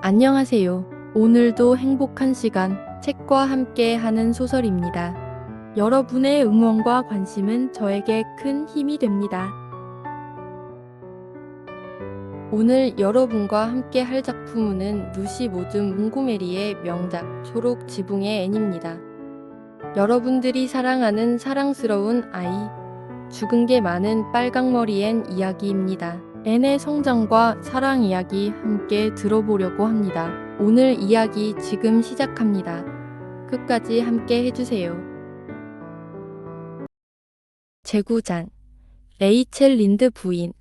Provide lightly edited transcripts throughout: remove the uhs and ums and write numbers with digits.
안녕하세요. 오늘도 행복한 시간, 책과 함께 하는 소설입니다. 여러분의 응원과 관심은 저에게 큰 힘이 됩니다. 오늘 여러분과 함께 할 작품은 루시 모듬 몽고메리의 명작 초록 지붕의 앤입니다. 여러분들이 사랑하는 사랑스러운 아이, 죽은 게 많은 빨강머리 앤 이야기입니다. 앤의 성장과 사랑 이야기 함께 들어보려고 합니다. 오늘 이야기 지금 시작합니다. 끝까지 함께 해주세요. 제구장 레이첼 린드 부인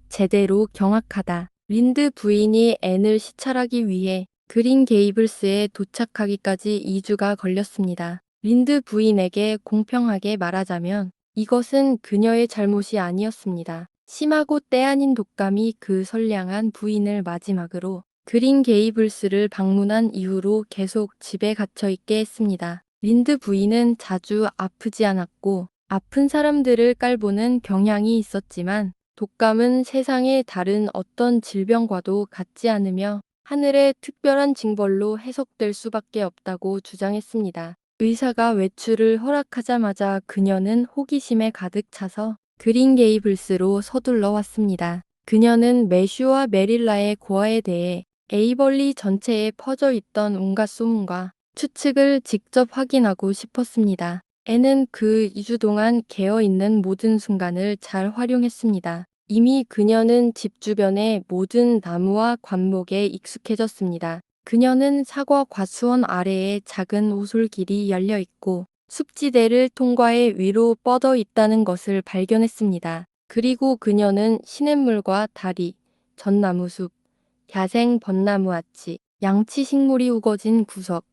제대로 경악하다. 린드 부인이 앤을 시찰하기 위해 그린 게이블스에 도착하기까지 2주가 걸렸습니다. 린드 부인에게 공평하게 말하자면 이것은 그녀의 잘못이 아니었습니다. 심하고 때 아닌 독감이 그 선량한 부인을 마지막으로 그린 게이블스를 방문한 이후로 계속 집에 갇혀 있게 했습니다. 린드 부인은 자주 아프지 않았고 아픈 사람들을 깔보는 경향이 있었지만 독감은 세상의 다른 어떤 질병과도 같지 않으며 하늘의 특별한 징벌로 해석될 수밖에 없다고 주장했습니다. 의사가 외출을 허락하자마자 그녀는 호기심에 가득 차서 그린 게이블스로 서둘러 왔습니다. 그녀는 매슈와 메릴라의 고아에 대해 에이벌리 전체에 퍼져 있던 온갖 소문과 추측을 직접 확인하고 싶었습니다. 앤은 그 2주 동안 깨어있는 모든 순간을 잘 활용했습니다. 이미 그녀는 집 주변의 모든 나무와 관목에 익숙해졌습니다. 그녀는 사과 과수원 아래에 작은 오솔길이 열려 있고 숲지대를 통과해 위로 뻗어 있다는 것을 발견했습니다. 그리고 그녀는 시냇물과 다리, 전나무숲, 야생 벚나무 아치, 양치 식물이 우거진 구석,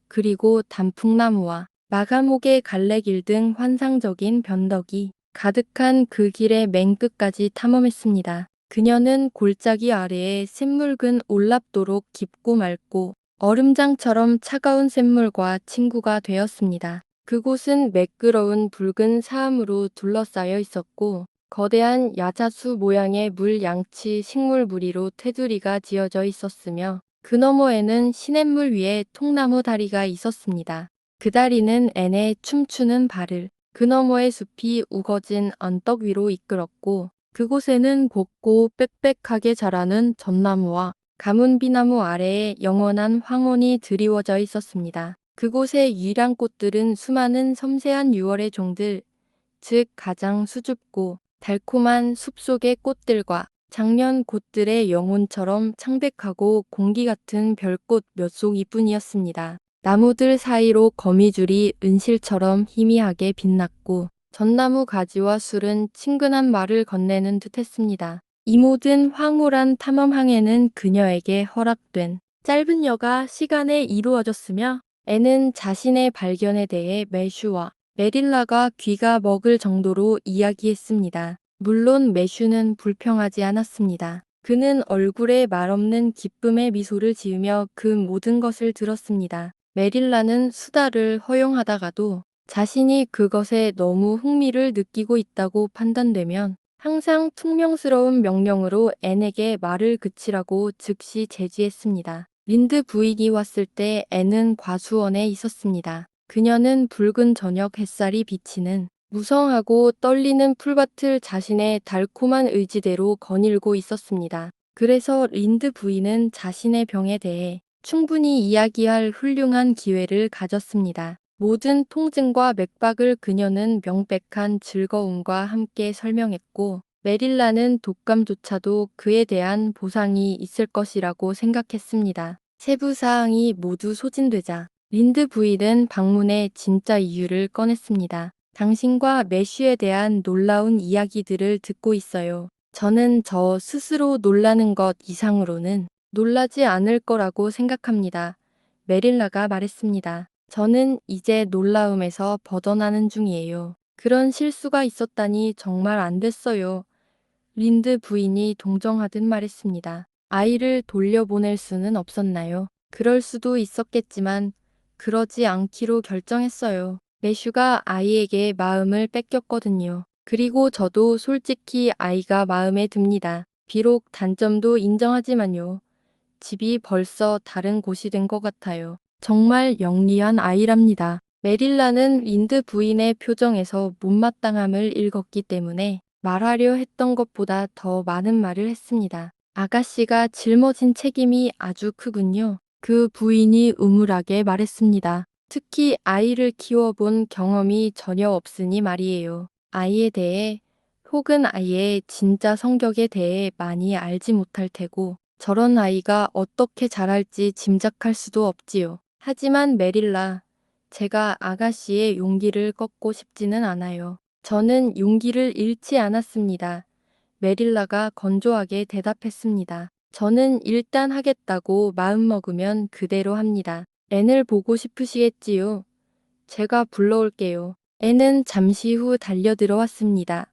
그리고 단풍나무와 마감옥의 갈래길 등 환상적인 변덕이 가득한 그 길의 맨 끝까지 탐험했습니다. 그녀는 골짜기 아래에 샘물근 올랍도록 깊고 맑고 얼음장처럼 차가운 샘물과 친구가 되었습니다. 그곳은 매끄러운 붉은 사암으로 둘러싸여 있었고 거대한 야자수 모양의 물 양치 식물 무리로 테두리가 지어져 있었으며 그 너머에는 시냇물 위에 통나무 다리가 있었습니다. 그 다리는 앤의 춤추는 발을 그 너머의 숲이 우거진 언덕 위로 이끌었고 그곳에는 곱고 빽빽하게 자라는 전나무와 가문비나무 아래에 영원한 황혼이 드리워져 있었습니다. 그곳의 유일한 꽃들은 수많은 섬세한 6월의 종들, 즉 가장 수줍고 달콤한 숲속의 꽃들과 작년 곳들의 영혼처럼 창백하고 공기 같은 별꽃 몇 송이뿐이었습니다. 나무들 사이로 거미줄이 은실처럼 희미하게 빛났고 전나무 가지와 술은 친근한 말을 건네는 듯했습니다. 이 모든 황홀한 탐험 항해는 그녀에게 허락된 짧은 여가 시간에 이루어졌으며 앤은 자신의 발견에 대해 매슈와 메릴라가 귀가 먹을 정도로 이야기했습니다. 물론 매슈는 불평하지 않았습니다. 그는 얼굴에 말없는 기쁨의 미소를 지으며 그 모든 것을 들었습니다. 메릴라는 수다를 허용하다가도 자신이 그것에 너무 흥미를 느끼고 있다고 판단되면 항상 퉁명스러운 명령으로 앤에게 말을 그치라고 즉시 제지했습니다. 린드 부인이 왔을 때 앤은 과수원에 있었습니다. 그녀는 붉은 저녁 햇살이 비치는 무성하고 떨리는 풀밭을 자신의 달콤한 의지대로 거닐고 있었습니다. 그래서 린드 부인은 자신의 병에 대해 충분히 이야기할 훌륭한 기회를 가졌습니다. 모든 통증과 맥박을 그녀는 명백한 즐거움과 함께 설명했고 메릴라는 독감조차도 그에 대한 보상이 있을 것이라고 생각했습니다. 세부 사항이 모두 소진되자 린드 부인은 방문의 진짜 이유를 꺼냈습니다. 당신과 매슈에 대한 놀라운 이야기들을 듣고 있어요. 저는 저 스스로 놀라는 것 이상으로는 놀라지 않을 거라고 생각합니다. 메릴라가 말했습니다. 저는 이제 놀라움에서 벗어나는 중이에요. 그런 실수가 있었다니 정말 안 됐어요. 린드 부인이 동정하듯 말했습니다. 아이를 돌려보낼 수는 없었나요? 그럴 수도 있었겠지만 그러지 않기로 결정했어요. 매슈가 아이에게 마음을 뺏겼거든요. 그리고 저도 솔직히 아이가 마음에 듭니다. 비록 단점도 인정하지만요. 집이 벌써 다른 곳이 된 것 같아요. 정말 영리한 아이랍니다. 메릴라는 린드 부인의 표정에서 못마땅함을 읽었기 때문에 말하려 했던 것보다 더 많은 말을 했습니다. 아가씨가 짊어진 책임이 아주 크군요. 그 부인이 음울하게 말했습니다. 특히 아이를 키워본 경험이 전혀 없으니 말이에요. 아이에 대해 혹은 아이의 진짜 성격에 대해 많이 알지 못할 테고 저런 아이가 어떻게 자랄지 짐작할 수도 없지요. 하지만 메릴라, 제가 아가씨의 용기를 꺾고 싶지는 않아요. 저는 용기를 잃지 않았습니다. 메릴라가 건조하게 대답했습니다. 저는 일단 하겠다고 마음먹으면 그대로 합니다. 앤을 보고 싶으시겠지요? 제가 불러올게요. 앤은 잠시 후 달려들어왔습니다.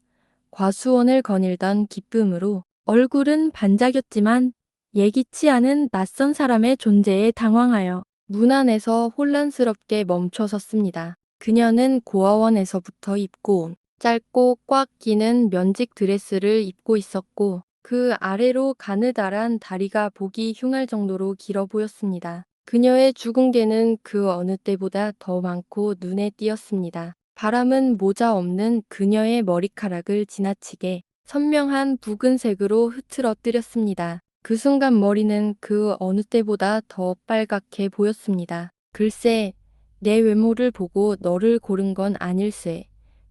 과수원을 거닐던 기쁨으로 얼굴은 반짝였지만 예기치 않은 낯선 사람의 존재에 당황하여 문 안에서 혼란스럽게 멈춰 섰습니다. 그녀는 고아원에서부터 입고 온 짧고 꽉 끼는 면직 드레스를 입고 있었고 그 아래로 가느다란 다리가 보기 흉할 정도로 길어 보였습니다. 그녀의 주근깨는 그 어느 때보다 더 많고 눈에 띄었습니다. 바람은 모자 없는 그녀의 머리카락을 지나치게 선명한 붉은색으로 흐트러뜨렸습니다. 그 순간 머리는 그 어느 때보다 더 빨갛게 보였습니다. 글쎄, 내 외모를 보고 너를 고른 건 아닐세.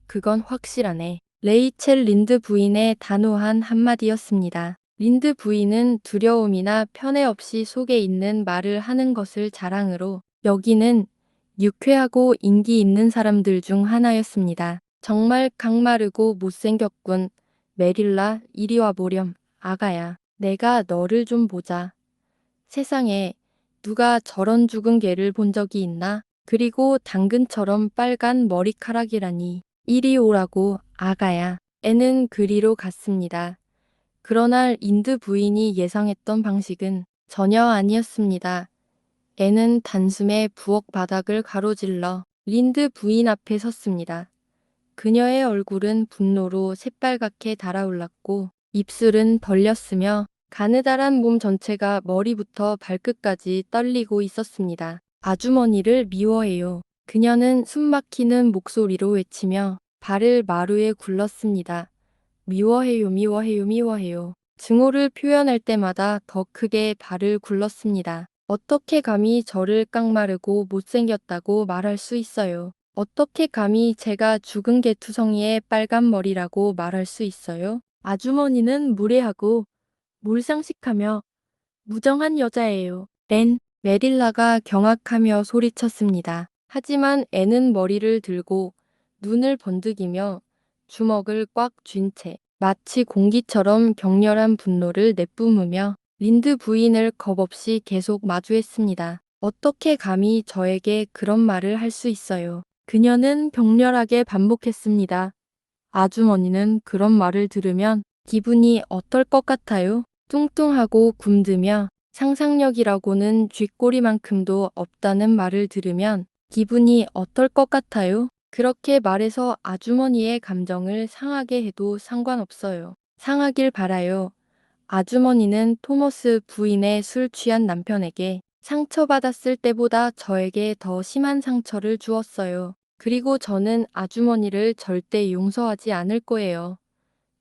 그건 확실하네. 레이첼 린드 부인의 단호한 한마디였습니다. 린드 부인은 두려움이나 편애 없이 속에 있는 말을 하는 것을 자랑으로 여기는 유쾌하고 인기 있는 사람들 중 하나였습니다. 정말 강마르고 못생겼군. 메릴라, 이리 와보렴. 아가야, 내가 너를 좀 보자. 세상에 누가 저런 죽은 개를 본 적이 있나? 그리고 당근처럼 빨간 머리카락이라니. 이리 오라고, 아가야. 애는 그리로 갔습니다. 그러나 린드 부인이 예상했던 방식은 전혀 아니었습니다. 애는 단숨에 부엌 바닥을 가로질러 린드 부인 앞에 섰습니다. 그녀의 얼굴은 분노로 새빨갛게 달아올랐고 입술은 벌렸으며 가느다란 몸 전체가 머리부터 발끝까지 떨리고 있었습니다. 아주머니를 미워해요. 그녀는 숨막히는 목소리로 외치며 발을 마루에 굴렀습니다. 미워해요, 미워해요, 미워해요. 증오를 표현할 때마다 더 크게 발을 굴렀습니다. 어떻게 감히 저를 깡마르고 못생겼다고 말할 수 있어요? 어떻게 감히 제가 죽은 개투성이의 빨간 머리라고 말할 수 있어요? 아주머니는 무례하고 몰상식하며 무정한 여자예요. 메릴라가 경악하며 소리쳤습니다. 하지만 앤은 머리를 들고 눈을 번득이며 주먹을 꽉 쥔 채 마치 공기처럼 격렬한 분노를 내뿜으며 린드 부인을 겁없이 계속 마주했습니다. 어떻게 감히 저에게 그런 말을 할 수 있어요? 그녀는 격렬하게 반복했습니다. 아주머니는 그런 말을 들으면 기분이 어떨 것 같아요? 뚱뚱하고 굼드며 상상력이라고는 쥐꼬리만큼도 없다는 말을 들으면 기분이 어떨 것 같아요? 그렇게 말해서 아주머니의 감정을 상하게 해도 상관없어요. 상하길 바라요. 아주머니는 토머스 부인의 술 취한 남편에게 상처받았을 때보다 저에게 더 심한 상처를 주었어요. 그리고 저는 아주머니를 절대 용서하지 않을 거예요.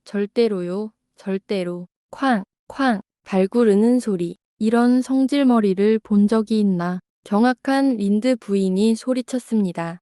절대로요. 절대로. 쾅, 쾅, 발구르는 소리. 이런 성질머리를 본 적이 있나. 경악한 린드 부인이 소리쳤습니다.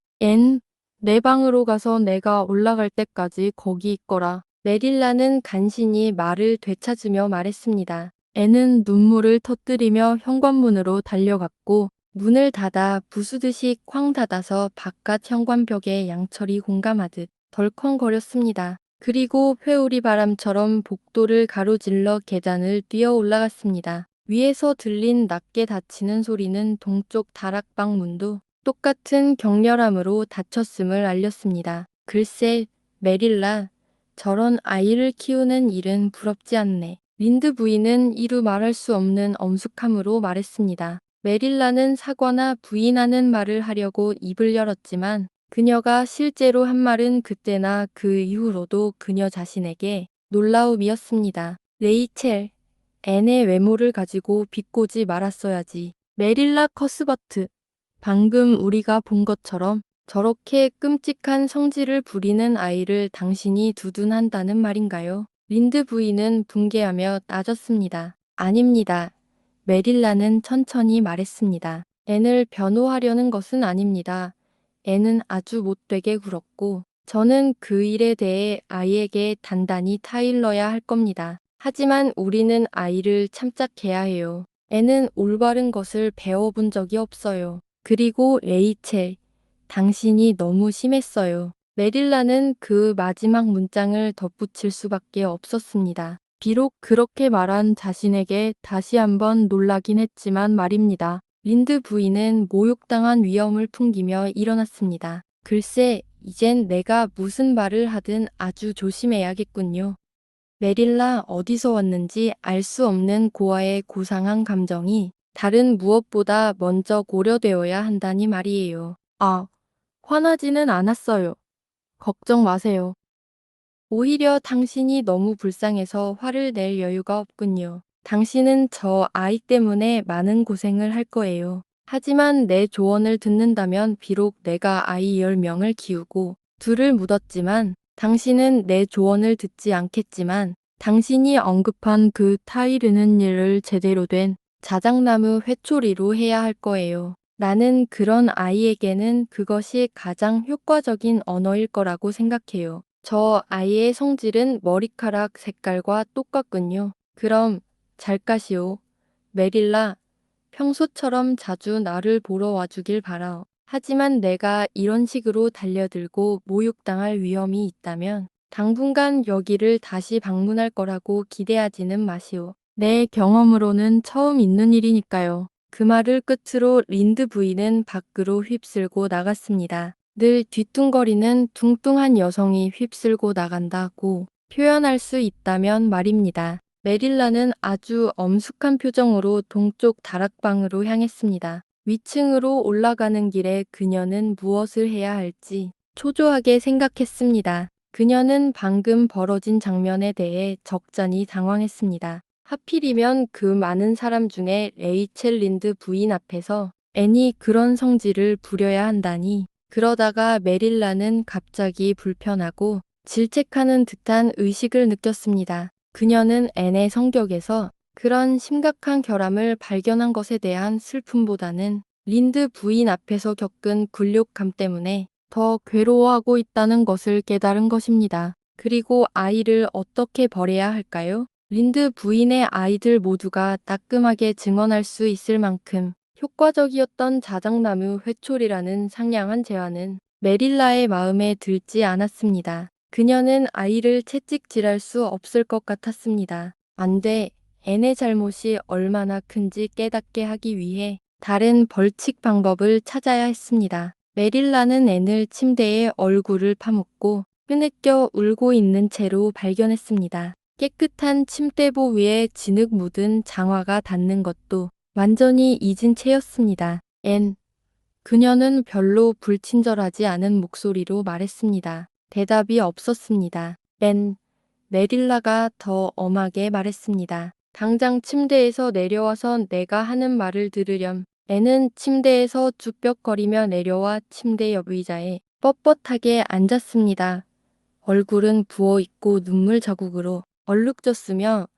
내 방으로 가서 내가 올라갈 때까지 거기 있거라. 메릴라는 간신히 말을 되찾으며 말했습니다. 앤은 눈물을 터뜨리며 현관문으로 달려갔고 문을 닫아 부수듯이 쾅 닫아서 바깥 현관벽에 양철이 공감하듯 덜컹거렸습니다. 그리고 회오리 바람처럼 복도를 가로질러 계단을 뛰어 올라갔습니다. 위에서 들린 낮게 닫히는 소리는 동쪽 다락방 문도 똑같은 격렬함으로 닫혔음을 알렸습니다. 글쎄, 메릴라, 저런 아이를 키우는 일은 부럽지 않네. 린드 부인은 이루 말할 수 없는 엄숙함으로 말했습니다. 메릴라는 사과나 부인하는 말을 하려고 입을 열었지만 그녀가 실제로 한 말은 그때나 그 이후로도 그녀 자신에게 놀라움이었습니다. 레이첼, 앤의 외모를 가지고 비꼬지 말았어야지. 메릴라 커스버트. 방금 우리가 본 것처럼 저렇게 끔찍한 성질을 부리는 아이를 당신이 두둔한다는 말인가요? 린드 부인은 붕괴하며 따졌습니다. 아닙니다. 메릴라는 천천히 말했습니다. 앤을 변호하려는 것은 아닙니다. 앤은 아주 못되게 굴었고 저는 그 일에 대해 아이에게 단단히 타일러야 할 겁니다. 하지만 우리는 아이를 참작해야 해요. 앤은 올바른 것을 배워본 적이 없어요. 그리고 레이첼, 당신이 너무 심했어요. 메릴라는 그 마지막 문장을 덧붙일 수밖에 없었습니다. 비록 그렇게 말한 자신에게 다시 한번 놀라긴 했지만 말입니다. 린드 부인은 모욕당한 위험을 풍기며 일어났습니다. 글쎄, 이젠 내가 무슨 말을 하든 아주 조심해야겠군요. 메릴라 어디서 왔는지 알 수 없는 고아의 고상한 감정이 다른 무엇보다 먼저 고려되어야 한다니 말이에요. 아, 화나지는 않았어요. 걱정 마세요. 오히려 당신이 너무 불쌍해서 화를 낼 여유가 없군요. 당신은 저 아이 때문에 많은 고생을 할 거예요. 하지만 내 조언을 듣는다면 비록 내가 아이 10명을 키우고 둘을 묻었지만 당신은 내 조언을 듣지 않겠지만 당신이 언급한 그 타이르는 일을 제대로 된 자작나무 회초리로 해야 할 거예요. 나는 그런 아이에게는 그것이 가장 효과적인 언어일 거라고 생각해요. 저 아이의 성질은 머리카락 색깔과 똑같군요. 그럼 잘 가시오. 메릴라, 평소처럼 자주 나를 보러 와주길 바라오. 하지만 내가 이런 식으로 달려들고 모욕당할 위험이 있다면 당분간 여기를 다시 방문할 거라고 기대하지는 마시오. 내 경험으로는 처음 있는 일이니까요. 그 말을 끝으로 린드 부인은 밖으로 휩쓸고 나갔습니다. 늘 뒤뚱거리는 뚱뚱한 여성이 휩쓸고 나간다고 표현할 수 있다면 말입니다. 메릴라는 아주 엄숙한 표정으로 동쪽 다락방으로 향했습니다. 위층으로 올라가는 길에 그녀는 무엇을 해야 할지 초조하게 생각했습니다. 그녀는 방금 벌어진 장면에 대해 적잖이 당황했습니다. 하필이면 그 많은 사람 중에 레이첼 린드 부인 앞에서 앤이 그런 성질을 부려야 한다니. 그러다가 메릴라는 갑자기 불편하고 질책하는 듯한 의식을 느꼈습니다. 그녀는 앤의 성격에서 그런 심각한 결함을 발견한 것에 대한 슬픔보다는 린드 부인 앞에서 겪은 굴욕감 때문에 더 괴로워하고 있다는 것을 깨달은 것입니다. 그리고 아이를 어떻게 버려야 할까요? 린드 부인의 아이들 모두가 따끔하게 증언할 수 있을 만큼 효과적이었던 자작나무 회초리라는 상냥한 제안은 메릴라의 마음에 들지 않았습니다. 그녀는 아이를 채찍질할 수 없을 것 같았습니다. 안 돼. 앤의 잘못이 얼마나 큰지 깨닫게 하기 위해 다른 벌칙 방법을 찾아야 했습니다. 메릴라는 앤을 침대에 얼굴을 파묻고 끄느껴 울고 있는 채로 발견했습니다. 깨끗한 침대보 위에 진흙 묻은 장화가 닿는 것도 완전히 잊은 채였습니다. 앤. 그녀는 별로 불친절하지 않은 목소리로 말했습니다. 대답이 없었습니다. 앤. 메릴라가 더 엄하게 말했습니다. 당장 침대에서 내려와서 내가 하는 말을 들으렴. 앤은 침대에서 쭈뼛거리며 내려와 침대 옆 의자에 뻣뻣하게 앉았습니다. 얼굴은 부어있고 눈물 자국으로 얼룩졌으며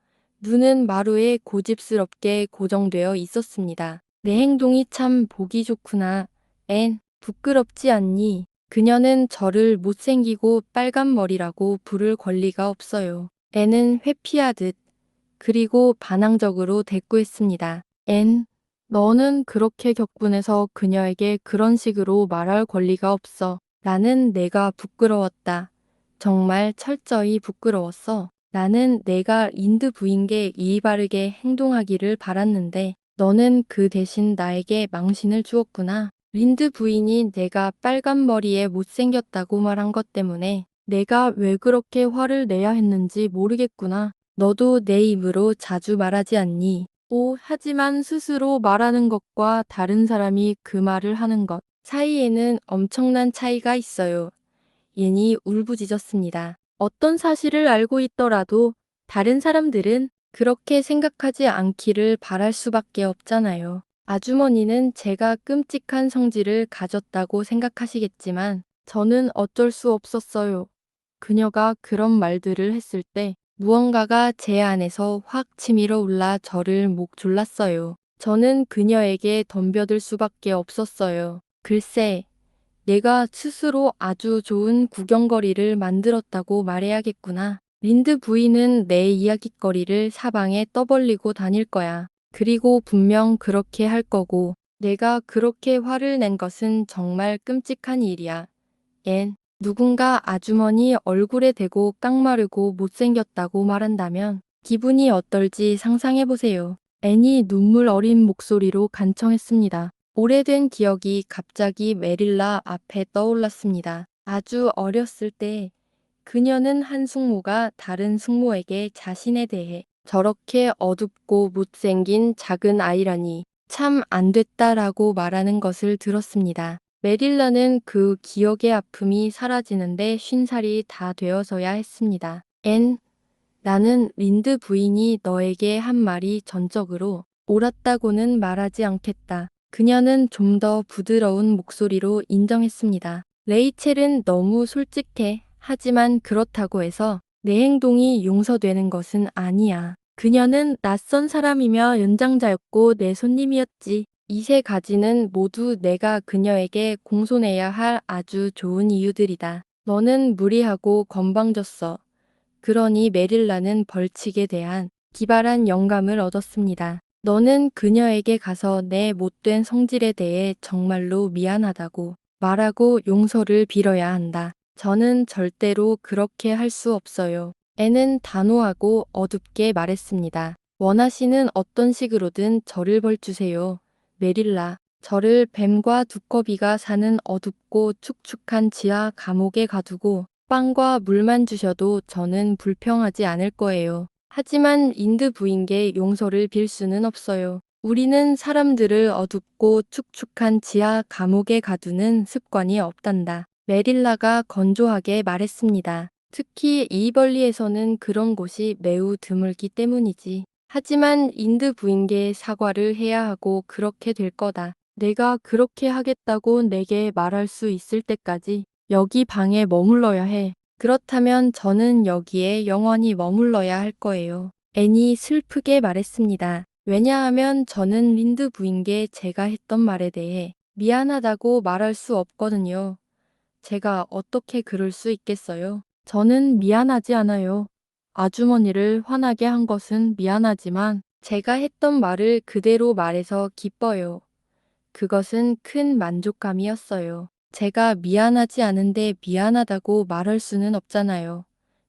눈은 마루에 고집스럽게 고정되어 있었습니다. 내 행동이 참 보기 좋구나. 앤, 부끄럽지 않니? 그녀는 저를 못생기고 빨간 머리라고 부를 권리가 없어요. 앤은 회피하듯 그리고 반항적으로 대꾸했습니다. 앤, 너는 그렇게 격분해서 그녀에게 그런 식으로 말할 권리가 없어. 나는 내가 부끄러웠다. 정말 철저히 부끄러웠어. 나는 내가 린드 부인께 예의 바르게 행동하기를 바랐는데 너는 그 대신 나에게 망신을 주었구나. 린드 부인이 내가 빨간 머리에 못생겼다고 말한 것 때문에 내가 왜 그렇게 화를 내야 했는지 모르겠구나. 너도 내 입으로 자주 말하지 않니? 하지만 스스로 말하는 것과 다른 사람이 그 말을 하는 것 사이에는 엄청난 차이가 있어요. 옌이 울부짖었습니다. 어떤 사실을 알고 있더라도 다른 사람들은 그렇게 생각하지 않기를 바랄 수밖에 없잖아요. 아주머니는 제가 끔찍한 성질을 가졌다고 생각하시겠지만 저는 어쩔 수 없었어요. 그녀가 그런 말들을 했을 때 무언가가 제 안에서 확 치밀어 올라 저를 목 졸랐어요. 저는 그녀에게 덤벼들 수밖에 없었어요. 글쎄, 내가 스스로 아주 좋은 구경거리를 만들었다고 말해야겠구나. 린드 부인은 내 이야깃거리를 사방에 떠벌리고 다닐 거야. 그리고 분명 그렇게 할 거고, 내가 그렇게 화를 낸 것은 정말 끔찍한 일이야. 앤, 누군가 아주머니 얼굴에 대고 깡마르고 못생겼다고 말한다면 기분이 어떨지 상상해보세요. 앤이 눈물 어린 목소리로 간청했습니다. 오래된 기억이 갑자기 메릴라 앞에 떠올랐습니다. 아주 어렸을 때 그녀는 한 숙모가 다른 숙모에게 자신에 대해 저렇게 어둡고 못생긴 작은 아이라니 참 안 됐다라고 말하는 것을 들었습니다. 메릴라는 그 기억의 아픔이 사라지는데 50살이 다 되어서야 했습니다. 앤, 나는 린드 부인이 너에게 한 말이 전적으로 옳았다고는 말하지 않겠다. 그녀는 좀 더 부드러운 목소리로 인정했습니다. 레이첼은 너무 솔직해. 하지만 그렇다고 해서 내 행동이 용서되는 것은 아니야. 그녀는 낯선 사람이며 연장자였고 내 손님이었지. 이 세 가지는 모두 내가 그녀에게 공손해야 할 아주 좋은 이유들이다. 너는 무리하고 건방졌어. 그러니 메릴라는 벌칙에 대한 기발한 영감을 얻었습니다. 너는 그녀에게 가서 내 못된 성질에 대해 정말로 미안하다고 말하고 용서를 빌어야 한다. 저는 절대로 그렇게 할 수 없어요. 애는 단호하고 어둡게 말했습니다. 원하시는 어떤 식으로든 저를 벌주세요. 메릴라, 저를 뱀과 두꺼비가 사는 어둡고 축축한 지하 감옥에 가두고 빵과 물만 주셔도 저는 불평하지 않을 거예요. 하지만 린드 부인께 용서를 빌 수는 없어요. 우리는 사람들을 어둡고 축축한 지하 감옥에 가두는 습관이 없단다. 메릴라가 건조하게 말했습니다. 특히 이벌리에서는 그런 곳이 매우 드물기 때문이지. 하지만 린드 부인께 사과를 해야 하고 그렇게 될 거다. 내가 그렇게 하겠다고 내게 말할 수 있을 때까지 여기 방에 머물러야 해. 그렇다면 저는 여기에 영원히 머물러야 할 거예요. 애니 슬프게 말했습니다. 왜냐하면 저는 린드 부인께 제가 했던 말에 대해 미안하다고 말할 수 없거든요. 제가 어떻게 그럴 수 있겠어요? 저는 미안하지 않아요. 아주머니를 화나게 한 것은 미안하지만 제가 했던 말을 그대로 말해서 기뻐요. 그것은 큰 만족감이었어요. 제가 미안하지 않은데 미안하다고 말할 수는 없잖아요.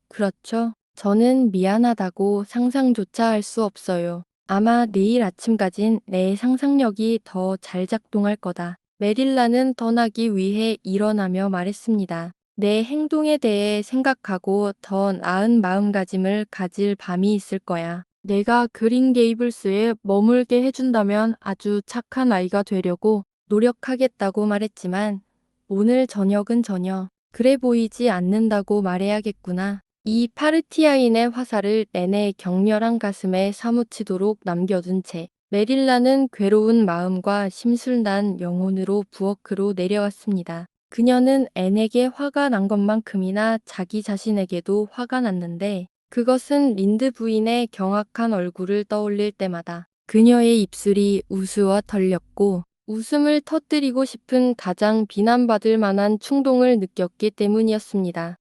그렇죠? 저는 미안하다고 상상조차 할 수 없어요. 아마 내일 아침까진 내 상상력이 더 잘 작동할 거다. 메릴라는 떠나기 위해 일어나며 말했습니다. 내 행동에 대해 생각하고 더 나은 마음가짐을 가질 밤이 있을 거야. 내가 그린 게이블스에 머물게 해준다면 아주 착한 아이가 되려고 노력하겠다고 말했지만 오늘 저녁은 전혀 그래 보이지 않는다고 말해야겠구나. 이 파르티아인의 화살을 내내 격렬한 가슴에 사무치도록 남겨둔 채 메릴라는 괴로운 마음과 심술난 영혼으로 부엌으로 내려왔습니다. 그녀는 앤에게 화가 난 것만큼이나 자기 자신에게도 화가 났는데 그것은 린드 부인의 경악한 얼굴을 떠올릴 때마다 그녀의 입술이 우스워 털렸고 웃음을 터뜨리고 싶은 가장 비난받을 만한 충동을 느꼈기 때문이었습니다.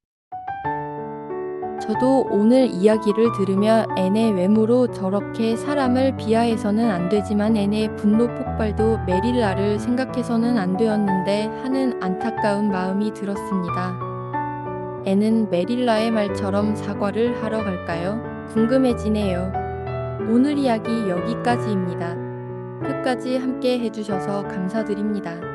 저도 오늘 이야기를 들으며 앤의 외모로 저렇게 사람을 비하해서는 안 되지만 앤의 분노 폭발도 메릴라를 생각해서는 안 되었는데 하는 안타까운 마음이 들었습니다. 앤은 메릴라의 말처럼 사과를 하러 갈까요? 궁금해지네요. 오늘 이야기 여기까지입니다. 끝까지 함께 해주셔서 감사드립니다.